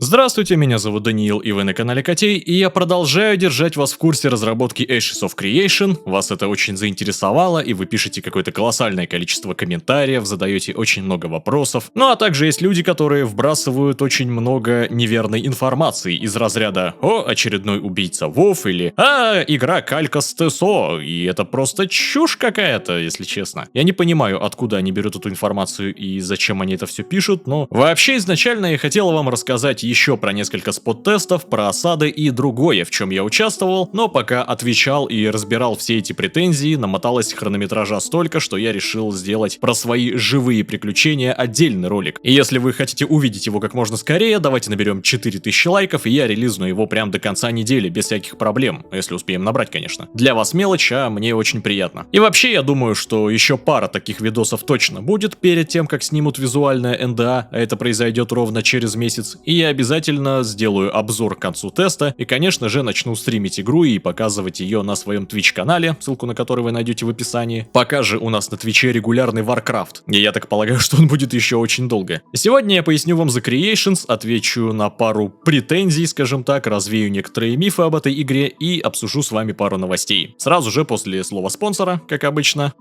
Здравствуйте, меня зовут Даниил, и вы на канале Котей, и я продолжаю держать вас в курсе разработки Ashes of Creation. Вас это очень заинтересовало, и вы пишете какое-то колоссальное количество комментариев, задаете очень много вопросов. Ну а также есть люди, которые вбрасывают очень много неверной информации из разряда «О, очередной убийца Вов» или «А, игра калька с ТСО», и это просто чушь какая-то, если честно. Я не понимаю, откуда они берут эту информацию и зачем они это все пишут, но вообще изначально я хотел вам рассказать еще про несколько спот-тестов, про осады и другое, в чем я участвовал, но пока отвечал и разбирал все эти претензии, намоталось хронометража столько, что я решил сделать про свои живые приключения отдельный ролик. И если вы хотите увидеть его как можно скорее, давайте наберем 4000 лайков, и я релизну его прям до конца недели, без всяких проблем, если успеем набрать, конечно. Для вас мелочь, а мне очень приятно. И вообще, я думаю, что еще пара таких видосов точно будет перед тем, как снимут визуальное НДА, а это произойдет ровно через месяц, и я обязательно сделаю обзор к концу теста и, конечно же, начну стримить игру и показывать ее на своем Twitch-канале, ссылку на который вы найдете в описании. Пока же у нас на Твиче регулярный Warcraft, и я так полагаю, что он будет еще очень долго. Сегодня я поясню вам The Creations, отвечу на пару претензий, скажем так, развею некоторые мифы об этой игре и обсужу с вами пару новостей. Сразу же после слова спонсора, как обычно.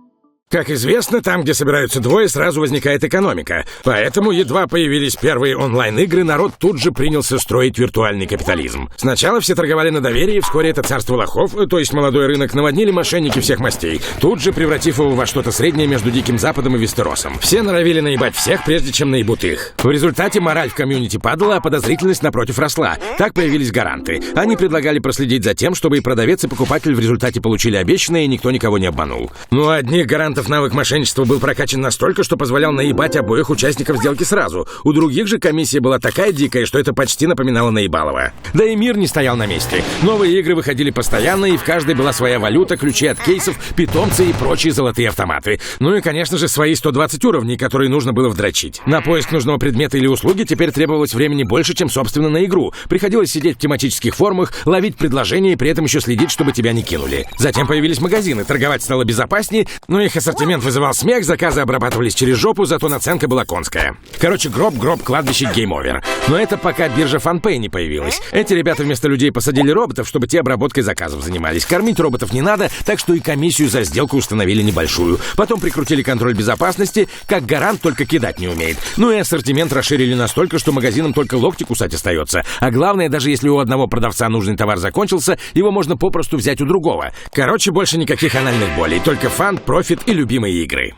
Как известно, там, где собираются двое, сразу возникает экономика. Поэтому, едва появились первые онлайн-игры, народ тут же принялся строить виртуальный капитализм. Сначала все торговали на доверии, вскоре это царство лохов, то есть молодой рынок, наводнили мошенники всех мастей, тут же превратив его во что-то среднее между Диким Западом и Вестеросом. Все норовили наебать всех, прежде чем наебут их. В результате мораль в комьюнити падала, а подозрительность напротив росла. Так появились гаранты. Они предлагали проследить за тем, чтобы и продавец, и покупатель в результате получили обещанное, и никто никого не обманул. Ну, одних гарантов навык мошенничества был прокачан настолько, что позволял наебать обоих участников сделки сразу. У других же комиссия была такая дикая, что это почти напоминало наебалово. Да и мир не стоял на месте. Новые игры выходили постоянно, и в каждой была своя валюта, ключи от кейсов, питомцы и прочие золотые автоматы. Ну и, конечно же, свои 120 уровней, которые нужно было вдрочить. На поиск нужного предмета или услуги теперь требовалось времени больше, чем, собственно, на игру. Приходилось сидеть в тематических форумах, ловить предложения и при этом еще следить, чтобы тебя не кинули. Затем появились магазины, торговать стало безопаснее, но их ассортимент вызывал смех, заказы обрабатывались через жопу, зато наценка была конская. Короче, гроб, кладбище, гейм-овер. Но это пока биржа FunPay не появилась. Эти ребята вместо людей посадили роботов, чтобы те обработкой заказов занимались. Кормить роботов не надо, так что и комиссию за сделку установили небольшую. Потом прикрутили контроль безопасности, как гарант, только кидать не умеет. Ну и ассортимент расширили настолько, что магазинам только локти кусать остается. А главное, даже если у одного продавца нужный товар закончился, его можно попросту взять у другого. Короче, больше никаких анальных болей, только фан, профит и любимые игры.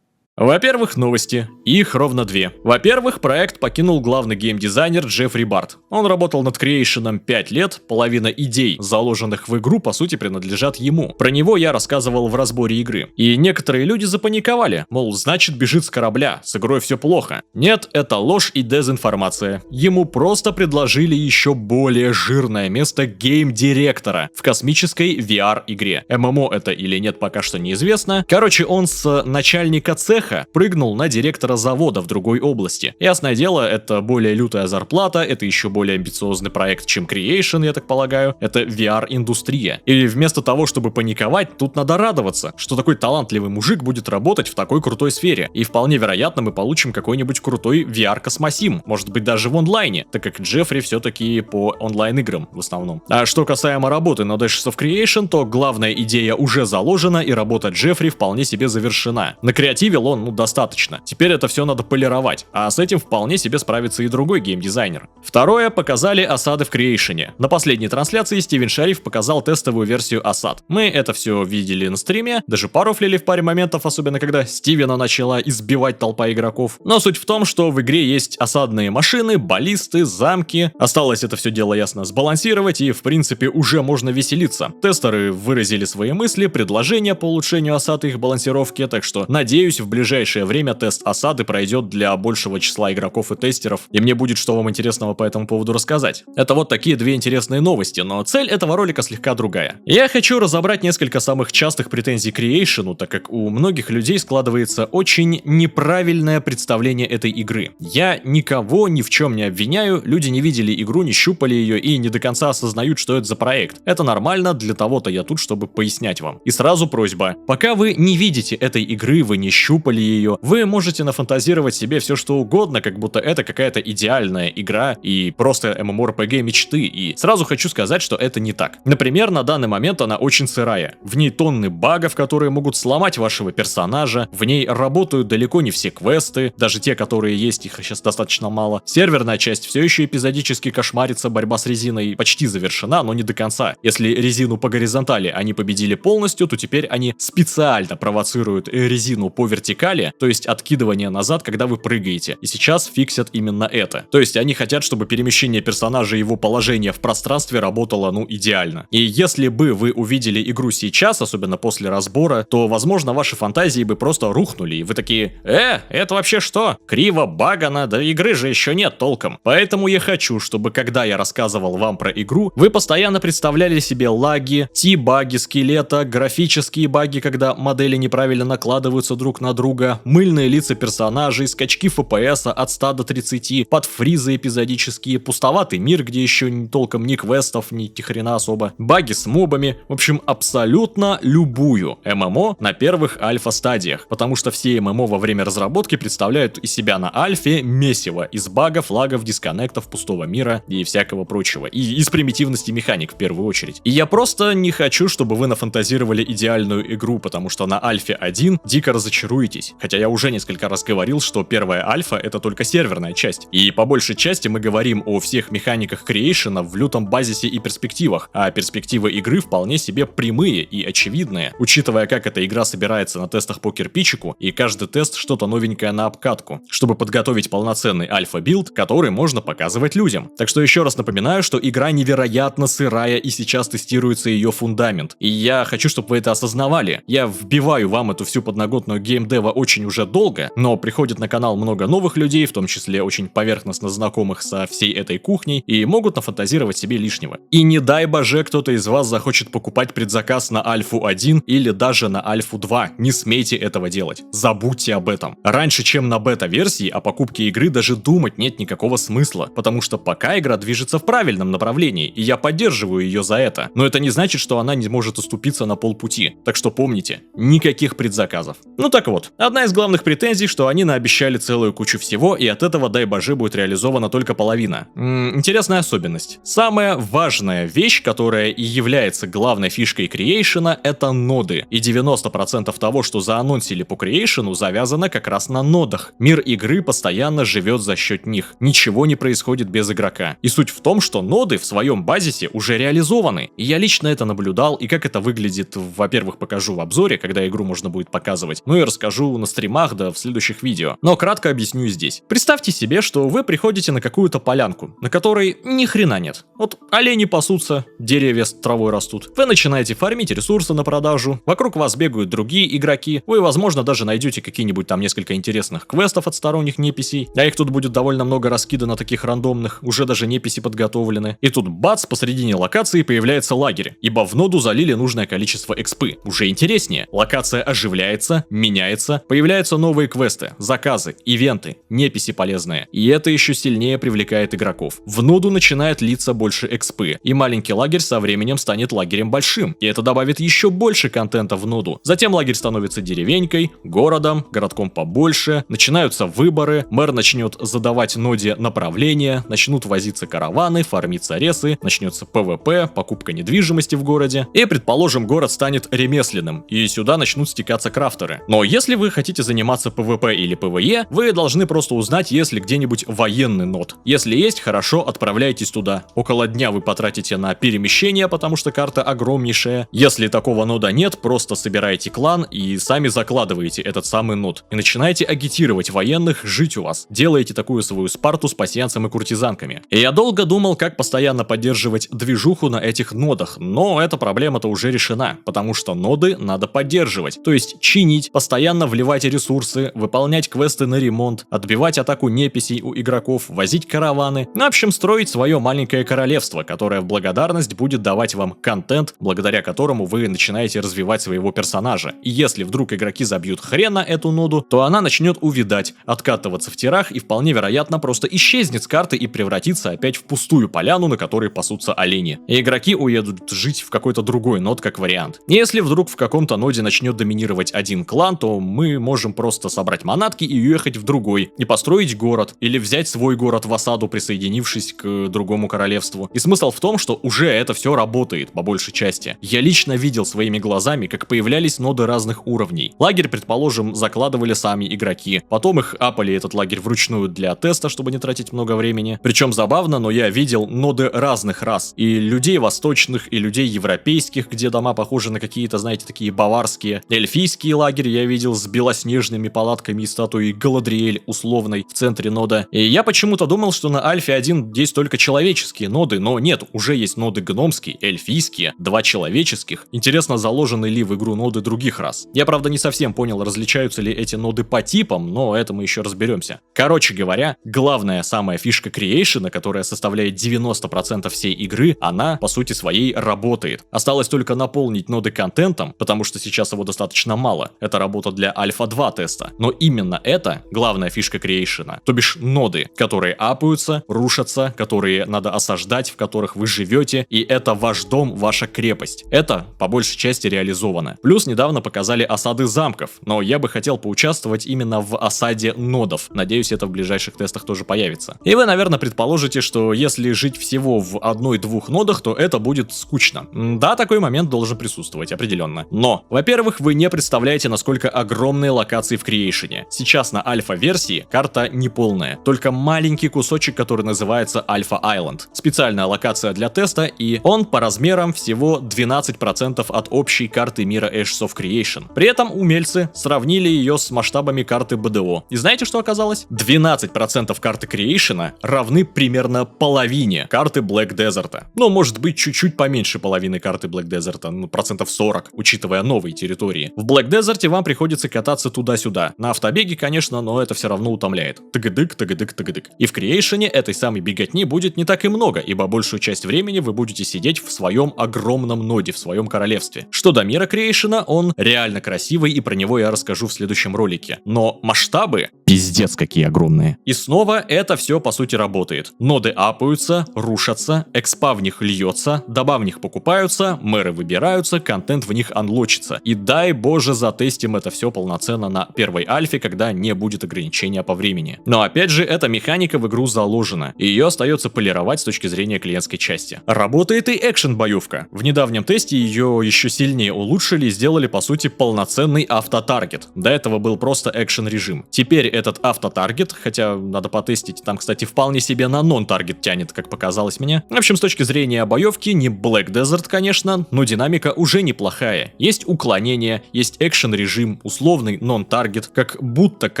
Во-первых, новости. Их ровно две. Во-первых, проект покинул главный геймдизайнер Джеффри Барт. Он работал над Creation 5 лет, половина идей, заложенных в игру, по сути, принадлежат ему. Про него я рассказывал в разборе игры. И некоторые люди запаниковали, мол, значит, бежит с корабля, с игрой все плохо. Нет, это ложь и дезинформация. Ему просто предложили еще более жирное место гейм-директора в космической VR-игре. ММО это или нет, пока что неизвестно. Короче, он с начальника цеха прыгнул на директора завода в другой области. Ясное дело, это более лютая зарплата, это еще более амбициозный проект, чем Creation, я так полагаю. Это VR-индустрия. И вместо того, чтобы паниковать, тут надо радоваться, что такой талантливый мужик будет работать в такой крутой сфере. И вполне вероятно, мы получим какой-нибудь крутой VR-космосим. Может быть, даже в онлайне, так как Джеффри все-таки по онлайн-играм в основном. А что касаемо работы над Ashes of Creation, то главная идея уже заложена, и работа Джеффри вполне себе завершена. Накреативил он, достаточно. Теперь это все надо полировать, а с этим вполне себе справится и другой геймдизайнер. Второе, показали осады в Creation. На последней трансляции Стивен Шариф показал тестовую версию осад. Мы это все видели на стриме, даже парофлили в паре моментов, особенно когда Стивена начала избивать толпа игроков. Но суть в том, что в игре есть осадные машины, баллисты, замки. Осталось это все дело ясно сбалансировать, и в принципе уже можно веселиться. Тестеры выразили свои мысли, предложения по улучшению осад и их балансировки, так что надеюсь, в ближайшее время тест осады пройдет для большего числа игроков и тестеров, и мне будет что вам интересного по этому поводу рассказать. Это вот такие две интересные новости, но цель этого ролика слегка другая. Я хочу разобрать несколько самых частых претензий к Creation, так как у многих людей складывается очень неправильное представление этой игры. Я никого ни в чем не обвиняю, люди не видели игру, не щупали ее и не до конца осознают, что это за проект. Это нормально, для того-то я тут, чтобы пояснять вам. И сразу просьба, пока вы не видите этой игры, вы не щупали пробовали ее, вы можете нафантазировать себе все что угодно, как будто это какая-то идеальная игра и просто MMORPG мечты. И сразу хочу сказать, что это не так. Например, на данный момент она очень сырая. В ней тонны багов, которые могут сломать вашего персонажа. В ней работают далеко не все квесты, даже те, которые есть, их сейчас достаточно мало. Серверная часть все еще эпизодически кошмарится, борьба с резиной почти завершена, но не до конца. Если резину по горизонтали они победили полностью, то теперь они специально провоцируют резину по вертикали, то есть откидывание назад, когда вы прыгаете. И сейчас фиксят именно это. То есть они хотят, чтобы перемещение персонажа и его положение в пространстве работало, ну, идеально. И если бы вы увидели игру сейчас, особенно после разбора, то, возможно, ваши фантазии бы просто рухнули, и вы такие: это вообще что? Криво, багано, да игры же еще нет толком. Поэтому я хочу, чтобы когда я рассказывал вам про игру, вы постоянно представляли себе лаги, T-баги скелета, графические баги, когда модели неправильно накладываются друг на друга, мыльные лица персонажей, скачки FPS от 100 до 30, подфризы эпизодические, пустоватый мир, где еще толком ни квестов, ни хрена особо, баги с мобами, в общем, абсолютно любую ММО на первых альфа-стадиях, потому что все ММО во время разработки представляют из себя на альфе месиво из багов, лагов, дисконнектов, пустого мира и всякого прочего, и из примитивности механик в первую очередь. И я просто не хочу, чтобы вы нафантазировали идеальную игру, потому что на альфе 1 дико разочаруетесь, хотя я уже несколько раз говорил, что первая альфа это только серверная часть, и по большей части мы говорим о всех механиках креейшена в лютом базисе и перспективах, а перспективы игры вполне себе прямые и очевидные, учитывая, как эта игра собирается на тестах по кирпичику, и каждый тест что-то новенькое на обкатку, чтобы подготовить полноценный альфа-билд, который можно показывать людям. Так что еще раз напоминаю, что игра невероятно сырая, и сейчас тестируется ее фундамент, и я хочу, чтобы вы это осознавали. Я вбиваю вам эту всю подноготную геймдева очень уже долго, но приходит на канал много новых людей, в том числе очень поверхностно знакомых со всей этой кухней, и могут нафантазировать себе лишнего. И не дай боже, кто-то из вас захочет покупать предзаказ на Альфу 1 или даже на Альфу 2. Не смейте этого делать. Забудьте об этом. Раньше, чем на бета-версии, о покупке игры даже думать нет никакого смысла, потому что пока игра движется в правильном направлении, и я поддерживаю ее за это. Но это не значит, что она не может уступиться на полпути. Так что помните, никаких предзаказов. Ну так вот, одна из главных претензий, что они наобещали целую кучу всего, и от этого, дай боже, будет реализована только половина. Интересная особенность. Самая важная вещь, которая и является главной фишкой Креейшена, это ноды. И 90% того, что заанонсили по Креейшену, завязано как раз на нодах. Мир игры постоянно живет за счет них. Ничего не происходит без игрока. И суть в том, что ноды в своем базисе уже реализованы. И я лично это наблюдал, и как это выглядит, во-первых, покажу в обзоре, когда игру можно будет показывать, ну и расскажу на стримах, да в следующих видео. Но кратко объясню здесь. Представьте себе, что вы приходите на какую-то полянку, на которой ни хрена нет. Вот олени пасутся, деревья с травой растут. Вы начинаете фармить ресурсы на продажу, вокруг вас бегают другие игроки, вы, возможно, даже найдете какие-нибудь там несколько интересных квестов от сторонних неписей, а их тут будет довольно много раскидано таких рандомных, уже даже неписи подготовлены. И тут бац, посредине локации появляется лагерь, ибо в ноду залили нужное количество экспы. Уже интереснее. Локация оживляется, меняется, появляются новые квесты, заказы, ивенты, неписи полезные. И это еще сильнее привлекает игроков. В ноду начинает литься больше экспы, и маленький лагерь со временем станет лагерем большим, и это добавит еще больше контента в ноду. Затем лагерь становится деревенькой, городом, городком побольше, начинаются выборы, мэр начнет задавать ноде направления, начнут возиться караваны, фармиться ресы, начнется ПВП, покупка недвижимости в городе, и, предположим, город станет ремесленным, и сюда начнут стекаться крафтеры. Но если вы хотите заниматься ПВП или ПВЕ, вы должны просто узнать, есть ли где-нибудь военный нод. Если есть, хорошо, отправляйтесь туда. Около дня вы потратите на перемещение, потому что карта огромнейшая. Если такого нода нет, просто собираете клан и сами закладываете этот самый нод. И начинаете агитировать военных жить у вас. Делаете такую свою Спарту с пасьянцем и куртизанками. И я долго думал, как постоянно поддерживать движуху на этих нодах, но эта проблема-то уже решена, потому что ноды надо поддерживать. То есть чинить, постоянно вливать ресурсы, выполнять квесты на ремонт, отбивать атаку неписей у игроков, возить караваны. В общем, строить свое маленькое королевство, которое в благодарность будет давать вам контент, благодаря которому вы начинаете развивать своего персонажа. И если вдруг игроки забьют хрен на эту ноду, то она начнет увядать, откатываться в тирах и вполне вероятно просто исчезнет с карты и превратится опять в пустую поляну, на которой пасутся олени. И игроки уедут жить в какой-то другой нод как вариант. Если вдруг в каком-то ноде начнет доминировать один клан, то мы мы можем просто собрать манатки и уехать в другой, и построить город, или взять свой город в осаду, присоединившись к другому королевству. И смысл в том, что уже это все работает, по большей части. Я лично видел своими глазами, как появлялись ноды разных уровней. Лагерь, предположим, закладывали сами игроки, потом их апали этот лагерь вручную для теста, чтобы не тратить много времени. Причем забавно, но я видел ноды разных рас, и людей восточных, и людей европейских, где дома похожи на какие-то, знаете, такие баварские. Эльфийский лагерь я видел с белоснежными палатками и статуей Галадриэль условной в центре нода. И я почему-то думал, что на Альфе 1 есть только человеческие ноды, но нет, уже есть ноды гномские, эльфийские, 2 человеческих. Интересно, заложены ли в игру ноды других рас. Я, правда, не совсем понял, различаются ли эти ноды по типам, но это мы еще разберемся. Короче говоря, главная самая фишка Creation, которая составляет 90% всей игры, она, по сути своей, работает. Осталось только наполнить ноды контентом, потому что сейчас его достаточно мало. Это работа для Альфа 2 теста. Но именно это главная фишка Creation, то бишь ноды, которые апаются, рушатся, которые надо осаждать, в которых вы живете, и это ваш дом, ваша крепость. Это, по большей части, реализовано. Плюс недавно показали осады замков, но я бы хотел поучаствовать именно в осаде нодов. Надеюсь, это в ближайших тестах тоже появится. И вы, наверное, предположите, что если жить всего в 1-2 нодах, то это будет скучно. Да, такой момент должен присутствовать, определенно. Но, во-первых, вы не представляете, насколько огромные локации в Creation. Сейчас на альфа-версии карта неполная, только маленький кусочек, который называется Альфа Айленд. Специальная локация для теста, и он по размерам всего 12% от общей карты мира Ashes of Creation. При этом умельцы сравнили ее с масштабами карты БДО. И знаете, что оказалось? 12% карты Creation равны примерно половине карты Black Desert. Ну, может быть, чуть-чуть поменьше половины карты Black Desert, ну, процентов 40, учитывая новые территории. В Black Desert вам приходится кататься туда-сюда. На автобеге, конечно, но это все равно утомляет. Тыгыдык, тыгыдык, тыгыдык. И в Creation этой самой беготни будет не так и много, ибо большую часть времени вы будете сидеть в своем огромном ноде, в своем королевстве. Что до мира Creation, он реально красивый, и про него я расскажу в следующем ролике. Но масштабы пиздец какие огромные. И снова это все по сути работает. Ноды апаются, рушатся, экспа в них льется, доба в них покупаются, мэры выбираются, контент в них анлочится. И дай боже затестим это все полноценно на первой альфе, когда не будет ограничения по времени. Но опять же, эта механика в игру заложена, и ее остается полировать с точки зрения клиентской части. Работает и экшен-боевка. В недавнем тесте ее еще сильнее улучшили и сделали по сути полноценный автотаргет. До этого был просто экшен-режим. Теперь этот автотаргет, хотя надо потестить, там, кстати, вполне себе на нон-таргет тянет, как показалось мне. В общем, с точки зрения боевки, не Black Desert, конечно, но динамика уже неплохая. Есть уклонение, есть экшен-режим, условный нон-таргет, как будто к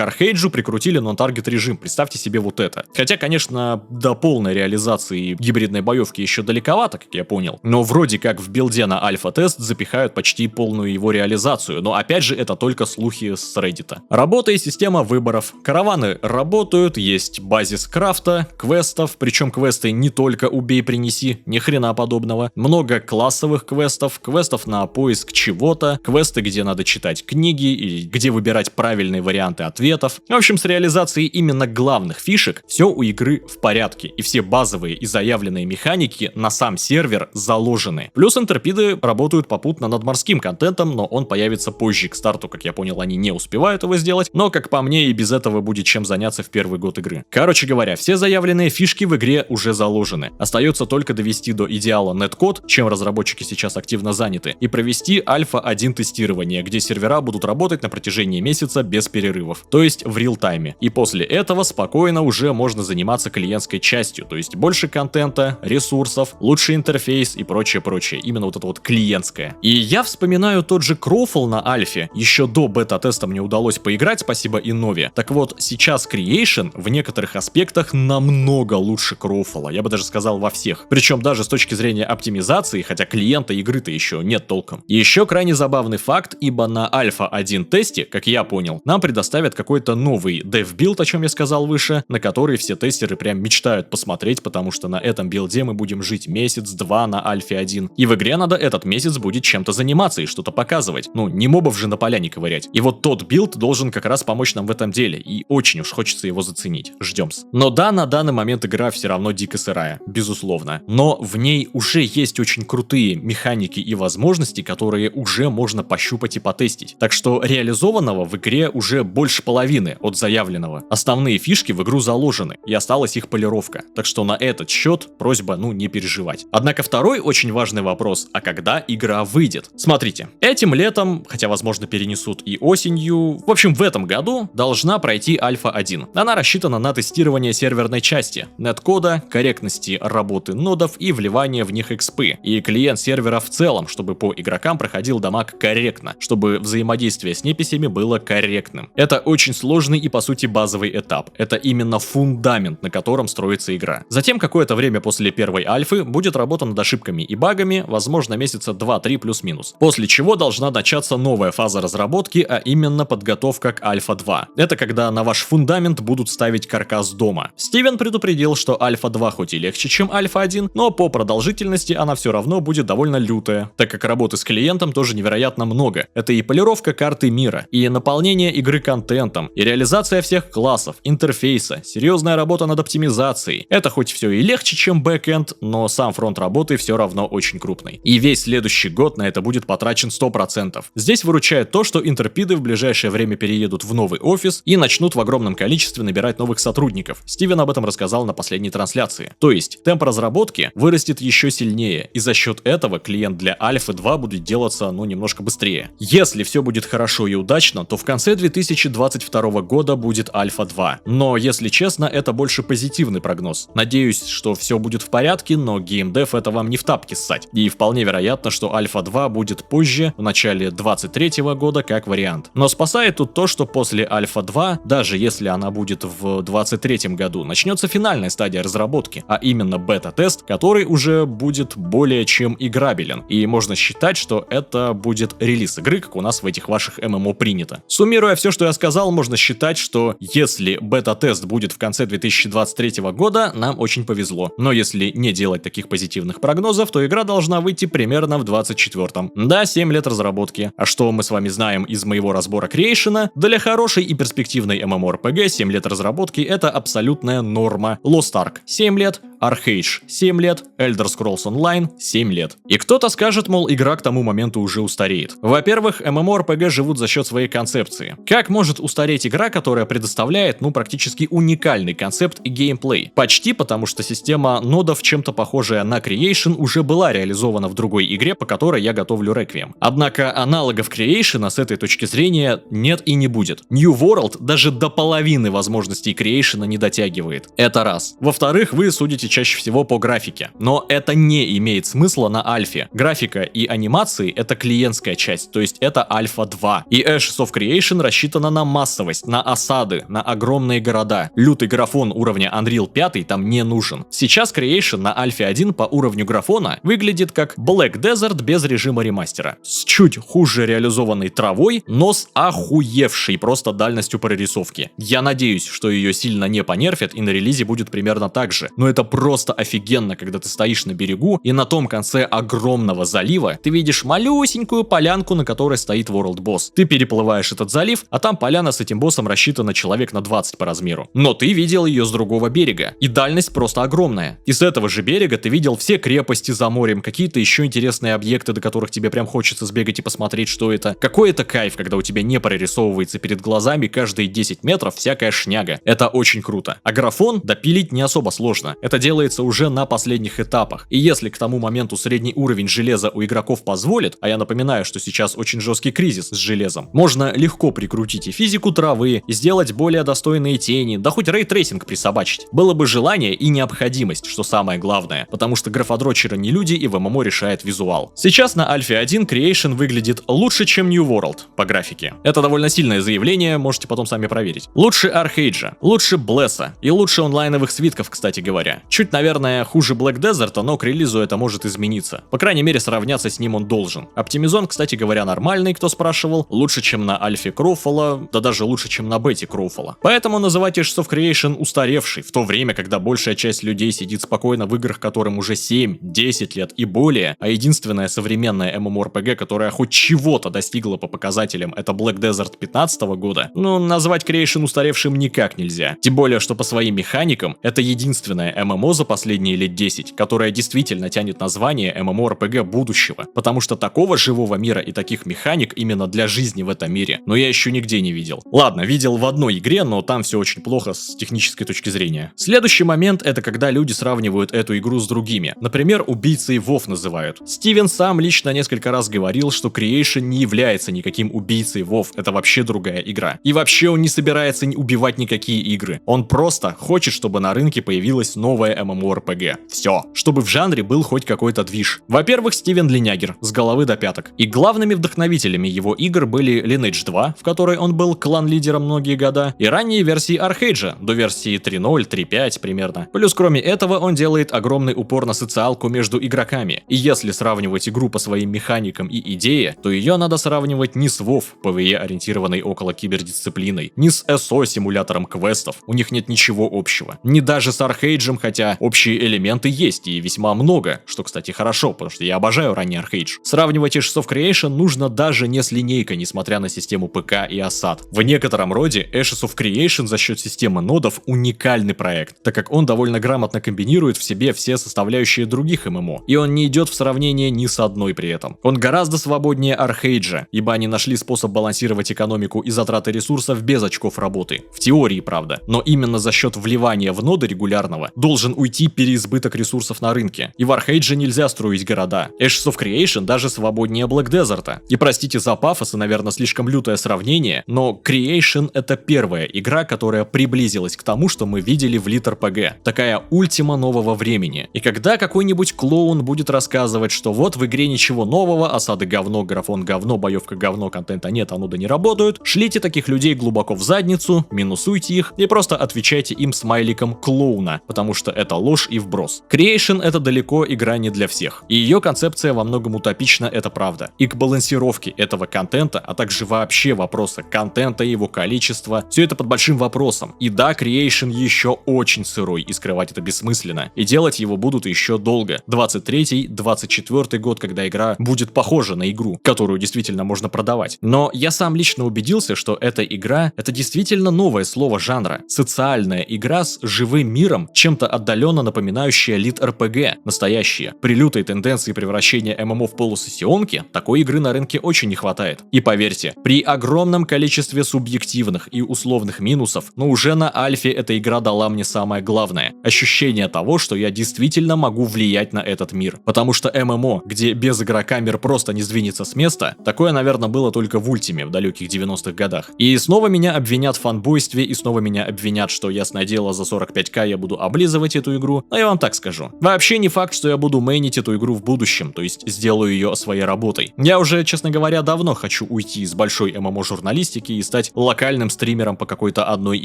Архейджу прикрутили нон-таргет режим, представьте себе вот это. Хотя, конечно, до полной реализации гибридной боевки еще далековато, как я понял, но вроде как в билде на альфа-тест запихают почти полную его реализацию, но опять же это только слухи с Reddit. Работа и система выборов. Караваны работают, есть базис крафта, квестов, причем квесты не только убей, принеси, ни хрена подобного. Много классовых квестов, квестов на поиск чего-то, квесты, где надо читать книги и где выбирать правильные варианты ответов. В общем, с реализацией именно главных фишек все у игры в порядке, и все базовые и заявленные механики на сам сервер заложены. Плюс интерпиды работают попутно над морским контентом, но он появится позже к старту, как я понял, они не успевают его сделать, но, как по мне, и без этого будет чем заняться в первый год игры. Короче говоря, все заявленные фишки в игре уже заложены. Остается только довести до идеала неткод, чем разработчики сейчас активно заняты, и провести альфа-1 тестирование, где сервера будут работать на протяжении месяца без перерывов, то есть в реал-тайме. И после этого спокойно уже можно заниматься клиентской частью, то есть больше контента, ресурсов, лучший интерфейс и прочее-прочее. Именно вот это вот клиентское. И я вспоминаю тот же Кроуфл на альфе. Еще до бета-теста мне удалось поиграть, спасибо Иннове. Так вот, сейчас Creation в некоторых аспектах намного лучше Кроуфла. Я бы даже сказал во всех. Причем даже с точки зрения оптимизации, хотя клиента игры-то еще нет толком. И еще крайне забавный факт, ибо на альфа-1 тесте, как я понял, нам предоставят какой-то новый dev-билд, о чем я сказал выше, на который все тестеры прям мечтают посмотреть, потому что на этом билде мы будем жить месяц-два на альфе 1. И в игре надо этот месяц будет чем-то заниматься и что-то показывать. Ну, не мобов же на поляне ковырять. И вот тот билд должен как раз помочь нам в этом деле, и очень уж хочется его заценить. Ждем-с. Но да, на данный момент игра все равно дико сырая, безусловно. Но в ней уже есть очень крутые механики и возможности, которые уже можно пощупать и потестить. Так что реализация реализованного в игре уже больше половины от заявленного. Основные фишки в игру заложены, и осталась их полировка. Так что на этот счет просьба, не переживать. Однако второй очень важный вопрос, а когда игра выйдет? Смотрите, этим летом, хотя возможно перенесут и осенью, в общем в этом году должна пройти Альфа 1. Она рассчитана на тестирование серверной части, неткода, корректности работы нодов и вливание в них экспы, и клиент сервера в целом, чтобы по игрокам проходил дамаг корректно, чтобы взаимодействие с неписями было корректным. Это очень сложный и по сути базовый этап. Это именно фундамент, на котором строится игра. Затем какое-то время после первой альфы будет работа над ошибками и багами, возможно месяца 2-3 плюс-минус. После чего должна начаться новая фаза разработки, а именно подготовка к Альфа 2. Это когда на ваш фундамент будут ставить каркас дома. Стивен предупредил, что Альфа 2 хоть и легче, чем Альфа 1, но по продолжительности она все равно будет довольно лютая, так как работы с клиентом тоже невероятно много. Это и полировка карты мира, и наполнение игры контентом, и реализация всех классов, интерфейса, серьезная работа над оптимизацией. Это хоть все и легче, чем бэкэнд, но сам фронт работы все равно очень крупный. И весь следующий год на это будет потрачен 100%. Здесь выручает то, что интерпиды в ближайшее время переедут в новый офис и начнут в огромном количестве набирать новых сотрудников. Стивен об этом рассказал на последней трансляции. То есть, темп разработки вырастет еще сильнее, и за счет этого клиент для Альфы 2 будет делаться, немножко быстрее. Если все будет хорошо и удачно, то в конце 2022 года будет Альфа 2. Но, если честно, это больше позитивный прогноз. Надеюсь, что все будет в порядке, но геймдев это вам не в тапки ссать. И вполне вероятно, что Альфа 2 будет позже, в начале 2023 года, как вариант. Но спасает тут то, что после Альфа 2, даже если она будет в 2023 году, начнется финальная стадия разработки, а именно бета-тест, который уже будет более чем играбелен. И можно считать, что это будет релиз игры, как у нас в этих ваших ММО принято. Суммируя все, что я сказал, можно считать, что если бета-тест будет в конце 2023 года, нам очень повезло. Но если не делать таких позитивных прогнозов, то игра должна выйти примерно в 2024. Да, 7 лет разработки. А что мы с вами знаем из моего разбора Creation? Для хорошей и перспективной MMORPG 7 лет разработки это абсолютная норма. Lost Ark 7 лет, Arcade 7 лет, Elder Scrolls Online 7 лет. И кто-то скажет, мол, игра к тому моменту уже устареет. Во-первых, MMORPG живут за счет своей концепции. Как может устареть игра, которая предоставляет, практически уникальный концепт и геймплей? Почти, потому что система нодов, чем-то похожая на Creation, уже была реализована в другой игре, по которой я готовлю Requiem. Однако аналогов Creation с этой точки зрения нет и не будет. New World даже до половины возможностей Creation не дотягивает. Это раз. Во-вторых, вы судите чаще всего по графике. Но это не имеет смысла на альфе. Графика и анимации — это клиентская часть, то есть это Альфа 2. И Ashes of Creation рассчитана на массовость, на осады, на огромные города. Лютый графон уровня Unreal 5 там не нужен. Сейчас Creation на Альфе 1 по уровню графона выглядит как Black Desert без режима ремастера. С чуть хуже реализованной травой, но с охуевшей просто дальностью прорисовки. Я надеюсь, что ее сильно не понерфят и на релизе будет примерно так же. Но это просто офигенно, когда ты стоишь на берегу и на том конце огромного залива ты видишь малюсенькую полянку, на которой стоит World Boss. Ты переплываешь этот залив, а там поляна с этим боссом рассчитана человек на 20 по размеру. Но ты видел ее с другого берега. И дальность просто огромная. И с этого же берега ты видел все крепости за морем, какие-то еще интересные объекты, до которых тебе прям хочется сбегать и посмотреть, что это. Какой это кайф, когда у тебя не прорисовывается перед глазами каждые 10 метров всякая шняга. Это очень круто. А графон допилить не особо сложно. Это делается уже на последних этапах. И если к тому моменту средний уровень железа у игроков позволит, а я напоминаю, что сейчас очень жесткий кризис с железом, можно легко прикрутить и физику травы, и сделать более достойные тени, да хоть рейтрейсинг присобачить. Было бы желание и необходимость, что самое главное, потому что графодрочеры не люди и в ММО решает визуал. Сейчас на Альфе 1 Creation выглядит лучше, чем New World по графике. Это довольно сильное заявление, можете потом сами проверить. Лучше Архейджа, лучше Блесса и лучше онлайновых свитков, кстати говоря. Чуть, наверное, хуже Black Desert, но к релизу это может измениться. По крайней мере, сравняться с ним он должен. Оптимизон, кстати говоря, нормальный, кто спрашивал. Лучше, чем на Альфе Кроуфола, да даже лучше, чем на Бете Кроуфола. Поэтому называть Ashes of Creation устаревший, в то время, когда большая часть людей сидит спокойно в играх, которым уже 7-10 лет и более, а единственная современная MMORPG, которая хоть чего-то достигла по показателям, это Black Desert 15 года, назвать Creation устаревшим никак нельзя. Тем более, что по своим механикам это единственная MMO, ММО за последние лет 10, которое действительно тянет название MMORPG будущего, потому что такого живого мира и таких механик именно для жизни в этом мире, но я еще нигде не видел. Ладно, видел в одной игре, но там все очень плохо с технической точки зрения. Следующий момент — это когда люди сравнивают эту игру с другими. Например, убийцей WoW называют. Стивен сам лично несколько раз говорил, что Creation не является никаким убийцей WoW, это вообще другая игра. И вообще он не собирается убивать никакие игры. Он просто хочет, чтобы на рынке появилась новая MMORPG. Все. Чтобы в жанре был хоть какой-то движ. Во-первых, Стивен линягер, с головы до пяток. И главными вдохновителями его игр были Lineage 2, в которой он был клан-лидером многие года, и ранние версии Архейджа, до версии 3.0, 3.5 примерно. Плюс кроме этого он делает огромный упор на социалку между игроками. И если сравнивать игру по своим механикам и идее, то ее надо сравнивать не с WoW, PvE ориентированной около кибердисциплиной, не с SO симулятором квестов, у них нет ничего общего. Не даже с Архейджем, хотя общие элементы есть и весьма много, что, кстати, хорошо, потому что я обожаю ранний Архейдж. Сравнивать Ashes of Creation нужно даже не с линейкой, несмотря на систему ПК и осад. В некотором роде Ashes of Creation за счет системы нодов уникальный проект, так как он довольно грамотно комбинирует в себе все составляющие других ММО, и он не идет в сравнение ни с одной при этом. Он гораздо свободнее Архейджа, ибо они нашли способ балансировать экономику и затраты ресурсов без очков работы. В теории, правда. Но именно за счет вливания в ноды регулярного должен уйти переизбыток ресурсов на рынке. И в Архейдже нельзя строить города. Ashes of Creation даже свободнее Black Desert. И простите за пафос и, наверное, слишком лютое сравнение, но Creation — это первая игра, которая приблизилась к тому, что мы видели в Lit RPG. Такая ультима нового времени. И когда какой-нибудь клоун будет рассказывать, что вот в игре ничего нового, осады говно, графон говно, боевка говно, контента нет, ануды не работают, шлите таких людей глубоко в задницу, минусуйте их и просто отвечайте им смайликом клоуна, потому что это ложь и вброс. Creation — это далеко игра не для всех. И ее концепция во многом утопична, это правда. И к балансировке этого контента, а также вообще вопроса контента и его количества, все это под большим вопросом. И да, Creation еще очень сырой, и скрывать это бессмысленно. И делать его будут еще долго. 23-24 год, когда игра будет похожа на игру, которую действительно можно продавать. Но я сам лично убедился, что эта игра — это действительно новое слово жанра. Социальная игра с живым миром, чем-то отдаленно напоминающая Lit RPG. Настоящая. При лютой тенденции превращения ММО в полусессионки, такой игры на рынке очень не хватает. И поверьте, при огромном количестве субъективных и условных минусов, но уже на альфе эта игра дала мне самое главное — ощущение того, что я действительно могу влиять на этот мир. Потому что ММО, где без игрока мир просто не сдвинется с места, такое, наверное, было только в Ультиме в далеких 90-х годах. И снова меня обвинят в фанбойстве, и снова меня обвинят, что ясное дело, за 45к я буду облизывать эту игру, но я вам так скажу. Вообще не факт, что я буду мейнить эту игру в будущем, то есть сделаю ее своей работой. Я уже, честно говоря, давно хочу уйти из большой ММО-журналистики и стать локальным стримером по какой-то одной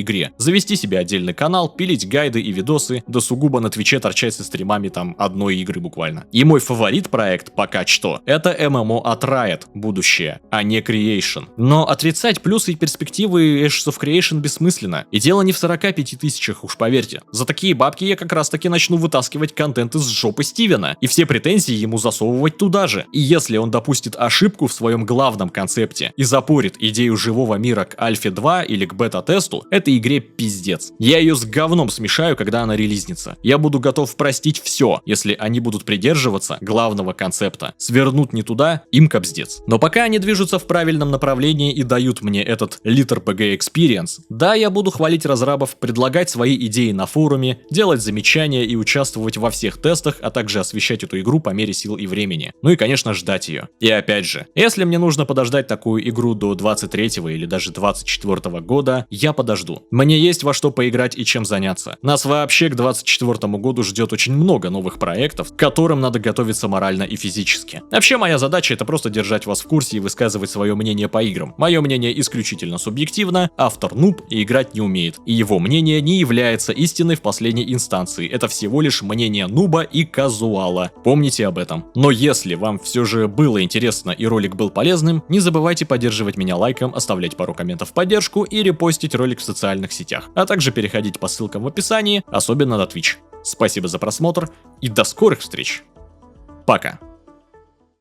игре. Завести себе отдельный канал, пилить гайды и видосы, да сугубо на Твиче торчать со стримами там одной игры буквально. И мой фаворит проект пока что — это ММО от Riot, будущее, а не Creation. Но отрицать плюсы и перспективы Ashes of Creation бессмысленно. И дело не в 45 тысячах, уж поверьте. За такие бабки я как раз таки начну вытаскивать контент из жопы Стивена и все претензии ему засовывать туда же. И если он допустит ошибку в своем главном концепте и запорит идею живого мира к Альфе 2 или к бета-тесту, этой игре пиздец. Я ее с говном смешаю, когда она релизнится. Я буду готов простить все, если они будут придерживаться главного концепта. Свернут не туда, им капздец. Но пока они движутся в правильном направлении и дают мне этот Lit RPG Experience, да, я буду хвалить разрабов, предлагать свои идеи на форуме, делать замечания и участвовать во всех тестах, а также освещать эту игру по мере сил и времени. Ну и, конечно, ждать ее. И опять же, если мне нужно подождать такую игру до 23-го или даже 24-го года, я подожду. Мне есть во что поиграть и чем заняться. Нас вообще к 24-му году ждет очень много новых проектов, к которым надо готовиться морально и физически. Вообще, моя задача — это просто держать вас в курсе и высказывать свое мнение по играм. Мое мнение исключительно субъективно, автор нуб и играть не умеет. И его мнение не является истиной в последней инстанции. Это всего лишь мнение нуба и казуала. Помните об этом. Но если вам все же было интересно и ролик был полезным, не забывайте поддерживать меня лайком, оставлять пару комментов в поддержку и репостить ролик в социальных сетях. А также переходить по ссылкам в описании, особенно на Twitch. Спасибо за просмотр и до скорых встреч. Пока.